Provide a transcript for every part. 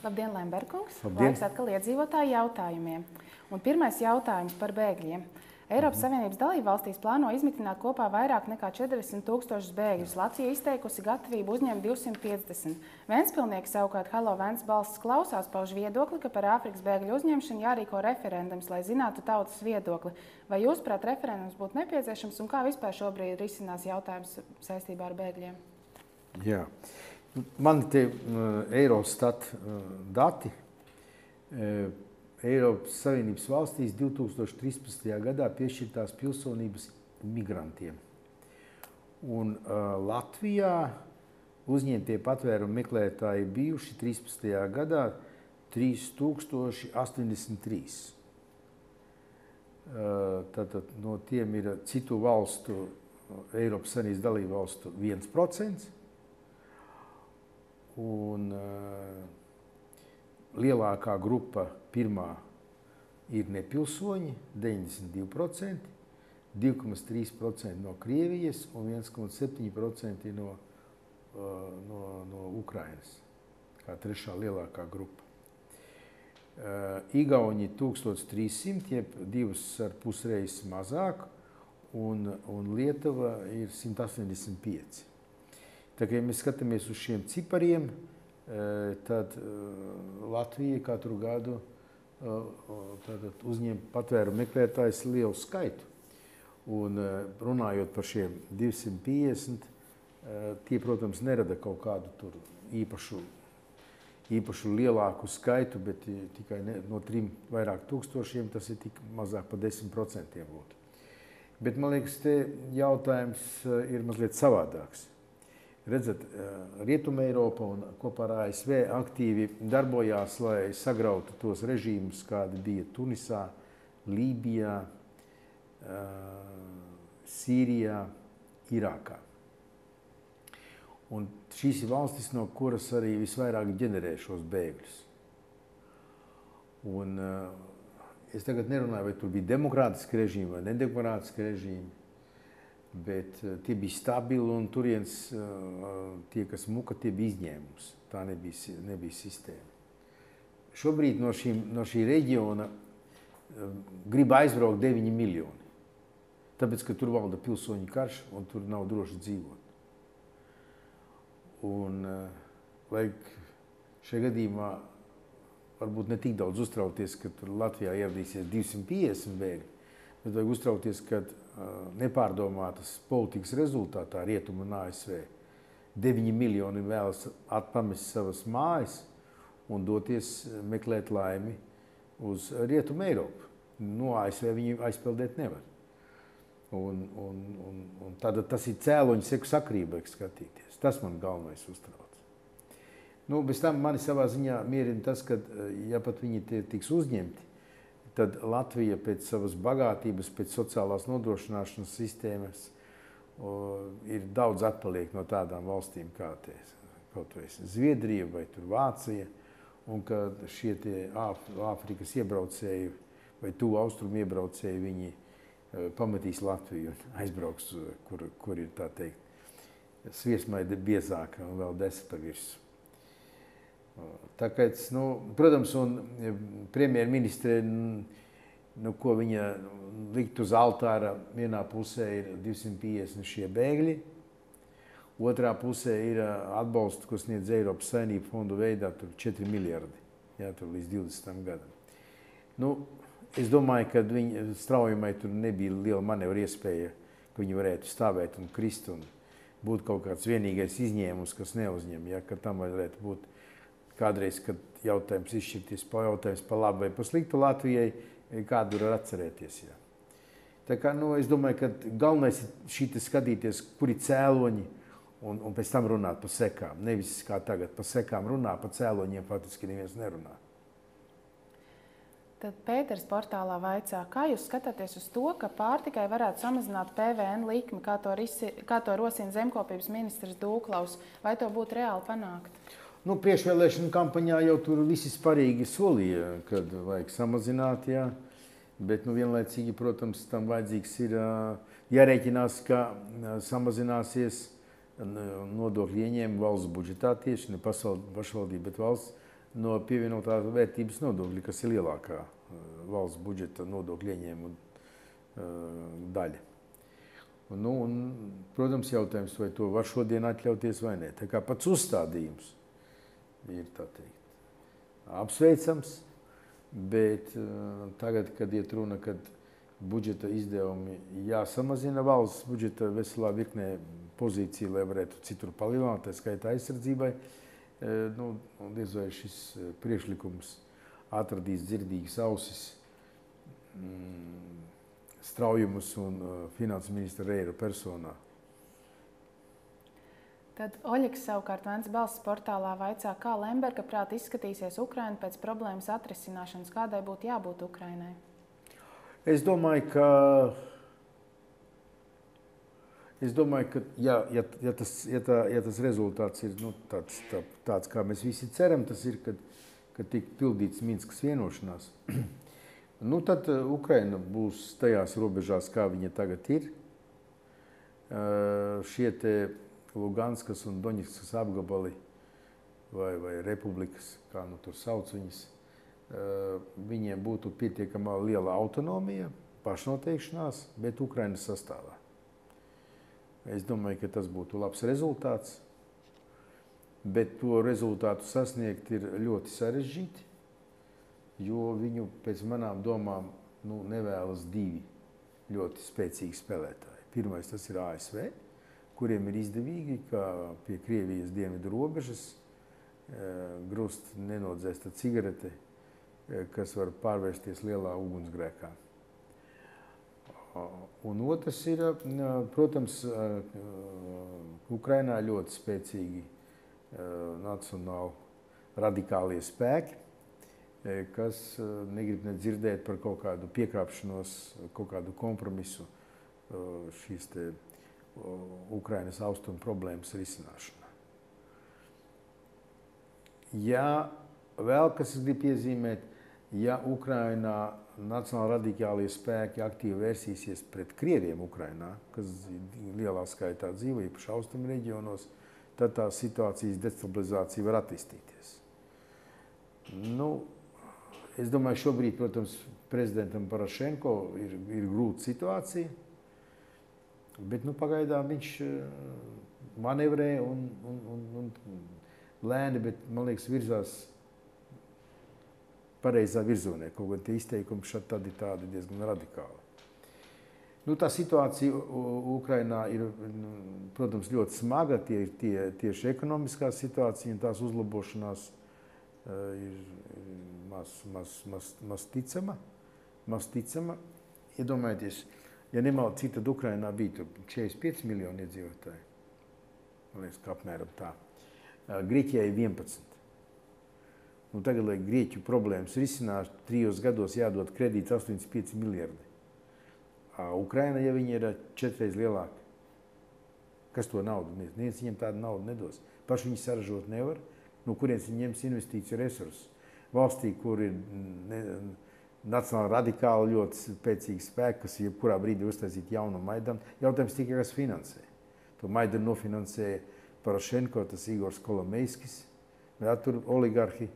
Labdien, Lemberkungs! Labdien. Laiks atkal iedzīvotāju jautājumiem. Un pirmais jautājums par bēgļiem. Eiropas Savienības dalībvalstīs plāno izmitināt kopā vairāk nekā 40 000 bēgļus. Latvija izteikusi gatavību uzņemt 250. Ventspilnieki savukārt Halo Vents balss klausās pauž viedokli, ka par Āfrikas bēgļu uzņemšanu jārīko referendums, lai zinātu tautas viedokli. Vai jūs, prāt, referendums būtu nepieciešams un kā vispār šobrīd risinās jautājums saistībā ar bēgļiem? Jā. Man te Eurostat dati. Eiropas Savienības valstīs 2013. gadā piešķirtās pilsonības migrantiem. Un Latvijā uzņemtie patvērumu meklētāji bijuši 13. gadā 3083. Tātad no tiem ir citu valstu, Eiropas Savienības dalību valstu 1%. Un lielākā grupa pirmā ir nepilsoņi, 92%, 2,3% no Krievijas un 1,7% no Ukrainas, kā trešā lielākā grupa. Igauņi 1300, jeb 2,5 reizes mazāk, un Lietuva ir 185. Tā kā ja mēs skatāmies uz šiem cipariem, tad Latvija katru gadu uzņem patvērumu meklētājus lielu skaitu. Un runājot par šiem 250, tie, protams, nerada kaut kādu tur īpašu lielāku skaitu, bet tikai no 3 vairāk tūkstošiem tas ir tik mazāk par 10% būtu. Bet man liekas, te jautājums ir mazliet savādāks. Redzat, Rietuma Eiropa un kopā ar ASV aktīvi darbojās, lai sagrautu tos režīmus, kādi bija Tunisā, Lībijā, Sīrijā, Irākā. Un šīs ir valstis, no kuras arī visvairāk ģenerē šos bēgļus. Un es tagad nerunāju, vai tur bija demokrātiski režīmi vai nedemokrātiski režīmi, bet tie bija stabili un turienes tie, kas muka, tie bija izņēmums. Tā nebija sistēma. Šobrīd no šī reģiona grib aizbraukt 9 miljoni. Tāpēc, ka tur valda pilsoņu karš un tur nav droši dzīvot. Un vajag šajā gadījumā varbūt ne tik daudz uztraukties, ka tur Latvijā ieradīsies 250 bēgļi, bet vajag uztraukties, ka nepārdomātas politikas rezultātā Rietuma un ASV 9 miljoni vēlas pamest savas mājas un doties meklēt laimi uz Rietumu Eiropu. No ASV viņi aizpeldēt nevar. Un tad tas ir cēloņu seku sakrība, skatīties. Tas man galvenais uztrauc. Bez tam mani savā ziņā mierina tas, ka ja pat viņi tiks uzņemti, tad Latvija pēc savas bagātības, pēc sociālās nodrošināšanas sistēmas ir daudz atpaliek no tādām valstīm kā kaut vai Zviedrija vai tur Vācija, un ka šie Āfrikas iebraucēji vai tuvu austrumu iebraucēji, viņi pamatīs Latviju un aizbrauks, kur ir tā teikt sviestmaide biezāka un vēl 10 pa virsmu. Tāpēc, protams, un premjerministre, ko viņa likt uz altāra, vienā pusē ir 250 šie bēgļi, otrā pusē ir atbalsts, ko sniedz Eiropas Savienība fondu veidā, tur 4 miljardi, tur līdz 20. gadam. Es domāju, ka viņa straujumai tur nebija liela manevra iespēja, ka viņi varētu stāvēt un krist un būt kaut kāds vienīgais izņēmums, kas neuzņem, ka tam varētu būt kādreiz, kad jautājums izšķirties jautājums pa labu vai pa sliktu Latvijai, kādu var atcerēties. Jā. Tā kā, es domāju, ka galvenais ir skatīties, kur ir cēloņi un pēc tam runāt par sekām. Nevis kā tagad par sekām runā, par cēloņiem faktiski neviens nerunā. Tad Pēters portālā vaicā, kā jūs skatāties uz to, ka pārtikai varētu samazināt PVN likmi, kā to rosina zemkopības ministrs Dūklaus, vai to būtu reāli panākt? Priekšvēlēšana kampaņā jau tur visi sparīgi solīja, kad vajag samazināt, jā. Bet vienlaicīgi, protams, tam vajadzīgs ir jārēķinās, ka samazināsies nodokļu ieņēmumi valsts budžetā tieši, ne pašvaldība, bet valsts no pievienotā vērtības nodokļa, kas ir lielākā valsts budžeta nodokļu ieņēmuma daļa. Protams, jautājums, vai to var šodien atļauties vai nē. Tā kā pats uzstādījums ir, tā teikt, apsveicams, bet tagad, kad iet runa, kad budžeta izdevumi jāsamazina valsts budžeta veselā virknē pozīciju, lai varētu citur palielināt, tā skaitā aizsardzībai, diez vai šis priekšlikums atradīs dzirdīgas ausis, straujumus un finansu ministra Reira personā. Tad Oļegs savukārt Vēncas balss portālā vaicā, kā Lemberga prāt izskatīsies Ukraina pēc problēmas atrisināšanas, kādai būtu jābūt Ukrainai? Es domāju, ka ja tas rezultāts ir tāds, kā mēs visi ceram, tas ir, kad tik pildīts Minskas vienošanās, tad Ukraina būs tajās robežās, kā viņa tagad ir. Šie te Luganskas un Doņetskas apgabali vai republikas, kā tur sauc viņas, viņiem būtu pietiekamā liela autonomija, pašnoteikšanās, bet Ukrainas sastāvā. Es domāju, ka tas būtu labs rezultāts, bet to rezultātu sasniegt ir ļoti sarežģīti, jo viņu pēc manām domām nevēlas divi ļoti spēcīgi spēlētāji. Pirmais tas ir ASV, kuriem ir izdevīgi, kā pie Krievijas dienvidu robežas grust nenodzēsta cigarete, kas var pārvērsties lielā ugunsgrēkā. Un otrs ir, protams, Ukrainā ļoti spēcīgi nacionāli radikālie spēki, kas negrib nedzirdēt par kaut kādu piekāpšanos, kaut kādu kompromisu šīs te Ukrainas austrumu problēmas risināšanā. Ja vēl, kas es gribu piezīmēt, ja Ukrainā nacionāli radikālie spēki aktīvi vērsīsies pret krieviem Ukrainā, kas lielā skaitā dzīvo īpaši austrumu reģionos, tad tā situācijas destabilizācija var attīstīties. Es domāju, šobrīd, protams, prezidentam Porošenko ir grūta situācija, bet pagaidām viņš manevrē un lēni, bet, man liekas, virzās pareizā virzonē, kaut gan tie izteikumi šad tad ir tādi diezgan radikāli. Tā situācija Ukrainā ir, protams, ļoti smaga, tieši ekonomiskā situācija un tās uzlabošanās ir maz ticama. Iedomājieties, ja nemaldu, cik tad Ukrainā bija 45 miljoni iedzīvotāji, man liekas, ka apmēram tā. Grieķijai 11. Tagad, lai Grieķu problēmas risināt, 3 gados jādod kredīts 85 miljardi. Ukraina, ja viņi ir 4 reizes lielāka, kas to naudu? Neviens viņiem tādu naudu nedos. Paši viņi saražot nevar, no kurienes viņi ņems investīciju resursus. Valstī, kur ir nacionāli radikāli ļoti spēcīgi spēki, kas jebkurā brīdī uztaisīt jaunu Maidanu, jautājums tikai, kas finansē. To Maidanu nofinansēja Porošenko, tas Igors Kolomejskis, tur oligarhi.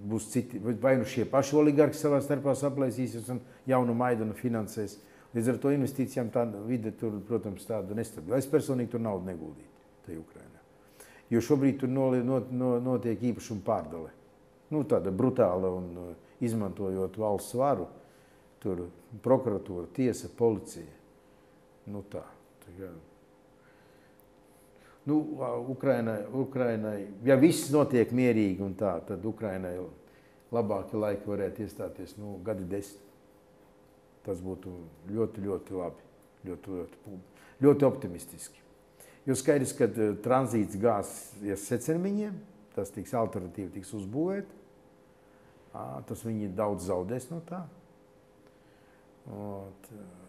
Būs citi, vai šie paši oligarki savā starpā saplēsīsies un jaunu Maidanu finansēs. Līdz ar to investīcijām tā vide tur, protams, tāda nestabila. Es personīgi tur naudu neguldītu, tajā Ukrainā. Jo šobrīd tur notiek īpašuma pārdale. Tāda brutāla un izmantojot valsts varu, tur prokuratūra, tiesa, policija. Ukrainai, ja viss notiek mierīgi un tā, tad Ukrainai labāki laiki varētu iestāties gadi 10. Tas būtu ļoti, ļoti labi, ļoti optimistiski. Jo skaidrs, ka tranzīts gāzes secermiņiem, tas alternatīvi tiks uzbūvēt, tas viņi daudz zaudēs no tā.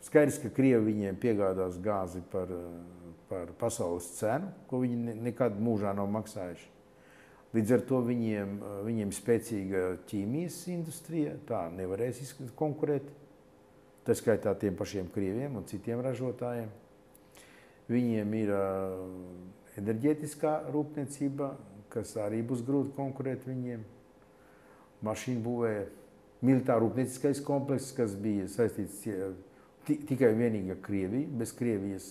Skaidrs, ka Krievi viņiem piegādās gāzi par pasaules cenu, ko viņi nekad mūžā nav maksājuši. Līdz ar to viņiem spēcīga ķīmijas industrija, tā nevarēs konkurēt. Tā skaitā tiem pašiem Krieviem un citiem ražotājiem. Viņiem ir enerģētiskā rūpniecība, kas arī būs grūti konkurēt viņiem. Mašīnu būvē, militāru-rūpnieciskais komplekss, kas bija saistīts tikai vienīgi ar Krieviju. Bez Krievijas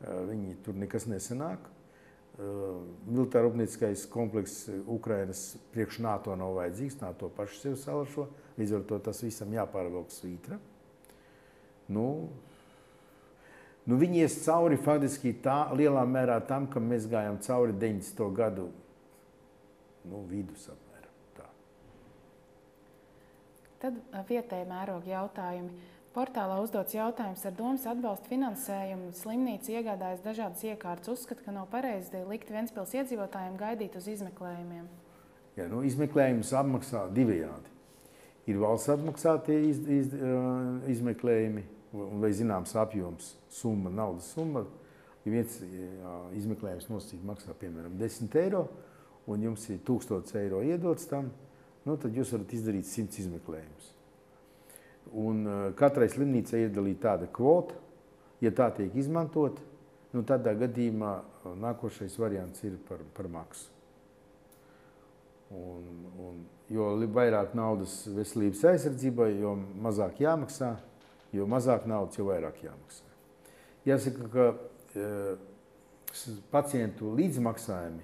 viņi tur nekas nesanāk. Militāru-rūpnieciskais komplekss Ukrainas priekš NATO nav vajadzīgs, NATO paši sev salašo, līdz ar to tas visam jāpārvelk svītra. Viņi ies cauri faktiski tā lielā mērā tam, ka mēs gājām cauri 90. gadu vidus apmēram. Tā. Tad vietēji mēroga jautājumi. Portālā uzdots jautājums ar domas atbalstu finansējumu. Slimnīca iegādājas dažādas iekārtas. Uzskata, ka nav pareizi likt Ventspils iedzīvotājiem gaidīt uz izmeklējumiem. Jā, izmeklējums apmaksā divējādi. Ir valsts apmaksātie izmeklējumi, vai zināms apjoms, summa, naudas summa. Ja viens izmeklējums nosacīt maksā, piemēram, 10 eiro, un jums ir 1000 eiro iedots tam, tad jūs varat izdarīt 100 izmeklējumus. Un katrai slimnīcai iedalīt tāda kvota, ja tā tiek izmantot, tādā gadījumā nākošais variants ir par maksu. Jo vairāk naudas veselības aizsardzībai, jo mazāk jāmaksā, jo mazāk naudas, jo vairāk jāmaksā. Jāsaka, ka pacientu līdzmaksājumi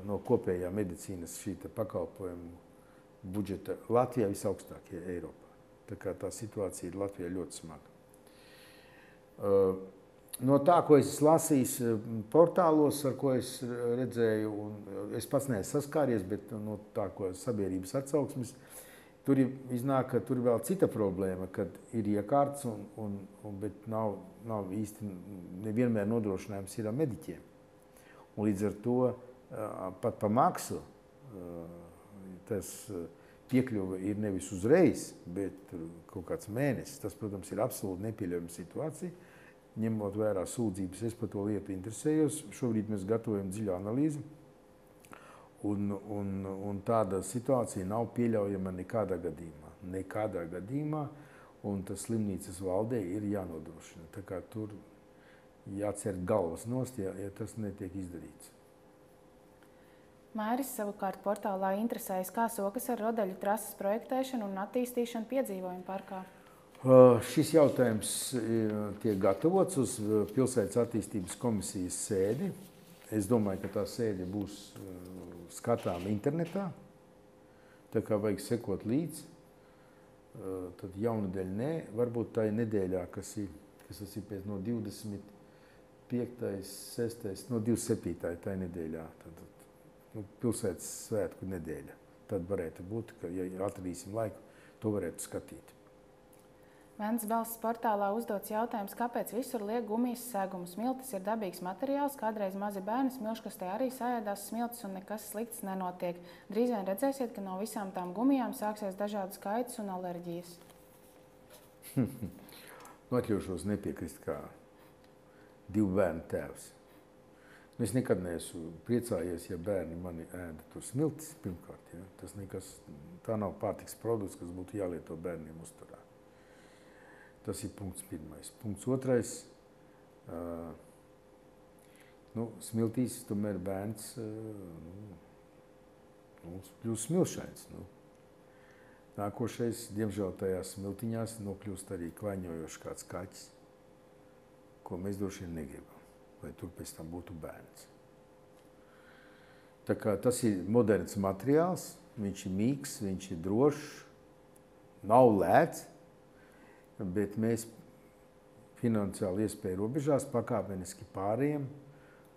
no kopējā medicīnas šīta pakalpojumu budžeta Latvijā visaugstākie Eiropā. Tā kā tā situācija ir Latvijā ļoti smaga. No tā, ko es lasījis portālos, ar ko es redzēju, un es pats neesmu saskāries, bet no tā, ko sabiedrības atsauksmes, tur iznāk, ka tur ir vēl cita problēma, kad ir iekārts, bet nav īsti nevienmēr nodrošinājums ir ar mediķiem. Un līdz ar to pat pa maksu tas piekļuva ir nevis uzreiz, bet kaut kāds mēnesis. Tas, protams, ir absolūti nepieļaujama situācija. Ņemot vērā sūdzības, es par to lietu interesējos. Šobrīd mēs gatavojam dziļu analīzi. Un tāda situācija nav pieļaujama nekādā gadījumā. Nekādā gadījumā, un tas slimnīcas valdē ir jānodrošina. Tā kā tur jācer galvas nost, ja tas netiek izdarīts. Māris savukārt portālā interesējas, kā sokas ar rodaļu trases projektēšanu un attīstīšanu piedzīvojumu parkā. Šis jautājums tiek gatavots uz pilsētas attīstības komisijas sēdi. Es domāju, ka tā sēde būs skatām internetā, tā kā vajag sekot līdzi. Tad jaunadēļ nē, varbūt tā ir nedēļā, kas tas ir pēc no 25. 6. no 27. tā ir nedēļā. Tad, pilsētas svētku nedēļa. Tad varētu būt, ka, ja atradīsim laiku, to varētu skatīt. Vēns balss portālā uzdots jautājums, kāpēc visur liek gumijas segumus. Smiltis ir dabīgs materiāls, kādreiz mazi bērni smilškastē arī saēdās smiltis un nekas slikts nenotiek. Drīz vien redzēsiet, ka no visām tām gumijām sāksies dažādas kaitas un alerģijas. Atļaušos nepiekrist kā 2 bērnu tēvs. Es nekad neesmu priecājies, ja bērni mani ēda tur smiltis pirmkārt. Ja? Tas nekas, tā nav pārtiks produkts, kas būtu jālieto bērniem uzturā. Tas ir punkts 1. Punkts 2. Smiltīs tomēr bērns kļūst smilšains. Nākošais, diemžēl tajās smiltiņās nokļūst arī klaiņojošs kāds kaķis, ko mēs droši vien negribam, lai tur pēc tam būtu bērns. Tā kā tas ir moderns materiāls, viņš ir mīgs, viņš ir drošs, nav lēts, bet mēs finansiāli iespēju robežās pakāpeniski pārējiem,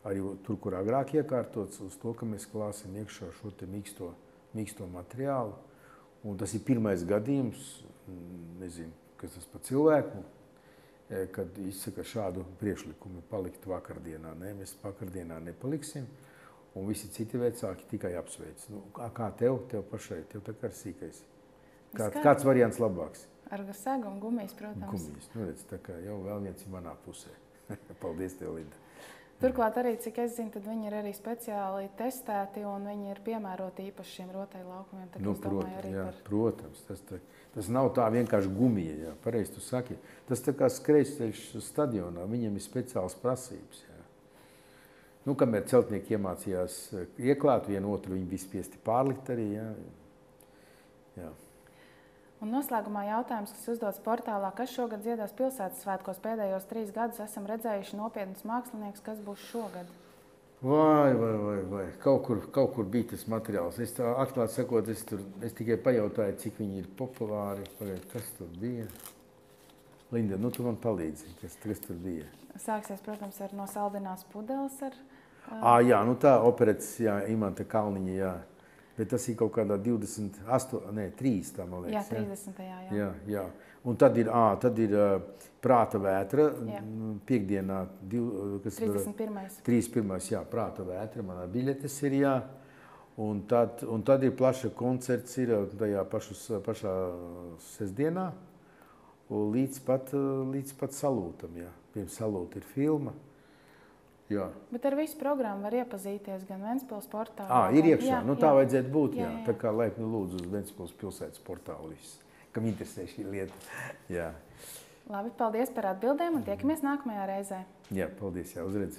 arī tur, kur agrāk iekārtots, uz to, ka mēs klāsim iekšā šo te mīksto materiālu. Un tas ir pirmais gadījums, nezinu, kas tas par cilvēku, kad izsaka šādu priekšlikumu palikt vakardienā. Nē, mēs vakardienā nepaliksim, un visi citi vecāki tikai apsveic. Kā tev pašai, tev tā kā ir sīkais. Kāds variants labāks? Ar segumu gumijas, protams. Gumijas, redz, tā kā jau vēl viens ir manā pusē. Paldies tev, Linda. Turklāt arī, cik es zinu, tad viņi ir arī speciāli testēti un viņi ir piemēroti īpaši šiem rotaļlaukumiem. Protams. Tas nav tā vienkārši gumija, jā. Pareizi tu saki. Tas tā kā skrejceļš stadionā, viņam ir speciāls prasības. Jā. Nu, kamēr celtnieki iemācījās ieklāt vienu otru, viņi bija spiesti pārlikt arī. Jā. Un noslēgumā jautājums, kas uzdots portālā, kas šogad dziedās pilsētas svētkos pēdējos 3 gadus esam redzējuši nopietnus mākslinieks, kas būs šogad? Vai. Kaut kur bija tas materiāls. Es tā atklāt sakot, es tikai pajautāju, cik viņi ir populāri. Kas tur bija? Linda, nu tu man palīdzi, kas tur bija. Sāksies, protams, ar No saldinās pudeles. Jā, nu tā operets, jā, Imanta Kalniņa, jā. Bet tas ir kaut kādā 3, tā man liekas. Jā, 30. Jā. Un tad ir Prāta vētra, piekdienā, kas 31. Jā, Prāta vētra, manā biļetes ir, jā. Un tad ir plaša koncerts, ir tajā pašā sestdienā, līdz pat salūtam, jā. Pirms salūta ir filma. Jā. Bet ar visu programmu var iepazīties gan Ventspils portālā. Ir iekšā. Tā vajadzētu būt, jā. Tā kā laipni lūdzu uz Ventspils pilsētas portālu visus, kam interesē šī lieta. Jā. Labi, paldies par atbildēm un tiekamies nākamajā reizē. Jā, paldies, jā, uzredz.